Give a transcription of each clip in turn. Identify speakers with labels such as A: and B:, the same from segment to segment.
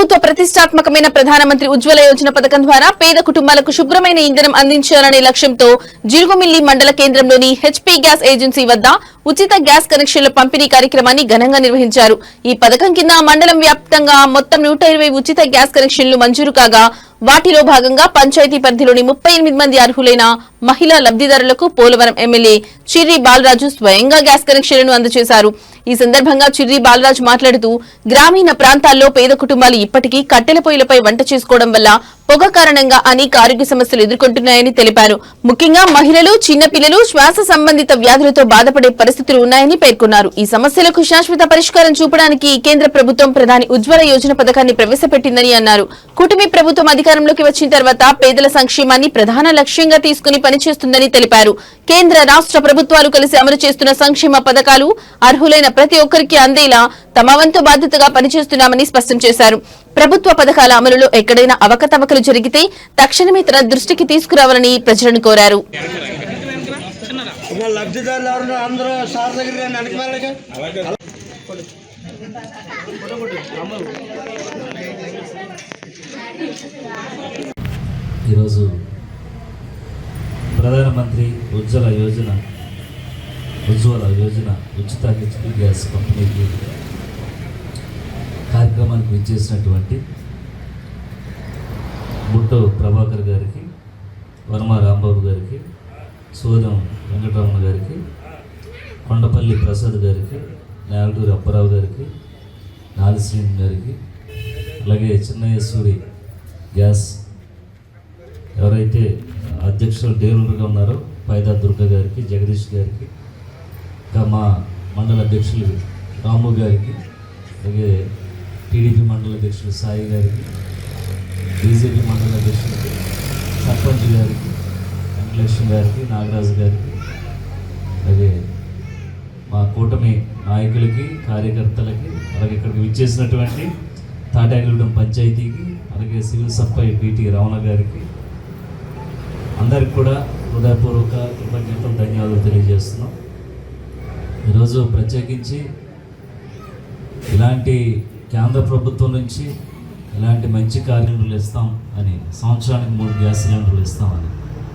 A: ప్రభుత్వ ప్రతిష్టాత్మకమైన ప్రధానమంత్రి ఉజ్వల యోజన పథకం ద్వారా పేద కుటుంబాలకు శుభ్రమైన ఇంధనం అందించాలనే లక్ష్యంతో జిలుగుమిల్లి మండల కేంద్రంలోని హెచ్పీ గ్యాస్ ఏజెన్సీ వద్ద ఉచిత గ్యాస్ కనెక్షన్ల పంపిణీ కార్యక్రమాన్ని ఘనంగా నిర్వహించారు. ఈ పథకం కింద మండలం వ్యాప్తంగా మొత్తం 120 ఉచిత గ్యాస్ కనెక్షన్లు మంజూరు కాగా వాటిలో భాగంగా పంచాయతీ పరిధిలోని 38 మంది అర్హులైన మహిళా లబ్దిదారులకు పోలవరం ఎమ్మెల్యే చిర్రి బాలరాజు స్వయంగా గ్యాస్ కనెక్షన్లను అందజేశారు. ఈ సందర్భంగా చిర్రి బాలరాజు మాట్లాడుతూ గ్రామీణ ప్రాంతాల్లో పేద కుటుంబాలు ఇప్పటికీ కట్టెల పొయ్యిలపై వంట చేసుకోవడం వల్ల పొగ కారణంగా అనేక ఆరోగ్య సమస్యలు ఎదుర్కొంటున్నాయని తెలిపారు. ముఖ్యంగా మహిళలు, చిన్నపిల్లలు శ్వాస సంబంధిత వ్యాధులతో బాధపడే పరిస్థితులు ఉన్నాయని పేర్కొన్నారు. ఈ సమస్యలకు శాశ్వత పరిష్కారం చూపడానికి కేంద్ర ప్రభుత్వం ప్రధాని ఉజ్వల యోజన పథకాన్ని ప్రవేశపెట్టిందని అన్నారు. కూటమి ప్రభుత్వం అధికారంలోకి వచ్చిన తర్వాత పేదల సంక్షేమాన్ని ప్రధాన లక్ష్యంగా తీసుకుని పనిచేస్తుందని తెలిపారు. కేంద్ర, రాష్ట్ర ప్రభుత్వాలు కలిసి అమలు చేస్తున్న సంక్షేమ పథకాలు అర్హులైన ప్రతి ఒక్కరికి అందేలా తమ వంతు బాధ్యతగా పనిచేస్తున్నామని స్పష్టం చేశారు. ప్రభుత్వ పథకాల అమలులో ఎక్కడైనా అవకతవకలు జరిగితే తక్షణమే తన దృష్టికి తీసుకురావాలని ప్రజలను కోరారు.
B: ఈరోజు ప్రధానమంత్రి ఉజ్వల యోజన ఉచిత హెచ్పీ గ్యాస్ పంపిణీకి కార్యక్రమానికి విచ్చేసినటువంటి బుట్టో ప్రభాకర్ గారికి, వర్మ రాంబాబు గారికి, సోదం వెంకటరమణ గారికి, కొండపల్లి ప్రసాద్ గారికి, నాగటూరి అప్పారావు గారికి, నాగశ్రీని గారికి, అలాగే చిన్నయ్యసూరి గ్యాస్ ఎవరైతే అధ్యక్షులు డేరుగా ఉన్నారో పైదా దుర్గ గారికి, జగదీష్ గారికి, ఇంకా మా మండల అధ్యక్షులు రాము గారికి, అలాగే టీడీపీ మండల అధ్యక్షులు సాయి గారికి, బీజేపీ మండల అధ్యక్షులకి, సర్పంచ్ గారికి, వెంకటలక్ష్మి గారికి, నాగరాజు గారికి, అలాగే మా కూటమి నాయకులకి, కార్యకర్తలకి, అలాగే ఇక్కడికి విచ్చేసినటువంటి తాటాగిగూడెం పంచాయతీకి, అలాగే సివిల్ సప్లై పిటి రమణ గారికి అందరికి కూడా హృదయపూర్వక కృతజ్ఞతలు, ధన్యవాదాలు తెలియజేస్తున్నాం. ఈరోజు ప్రత్యేకించి ఇలాంటి కేంద్ర ప్రభుత్వం నుంచి ఇలాంటి మంచి కార్యక్రమాలు ఇస్తాం అని, సంవత్సరానికి 3 గ్యాస్ సిలిండర్లు ఇస్తామని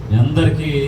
B: మీ అందరికీ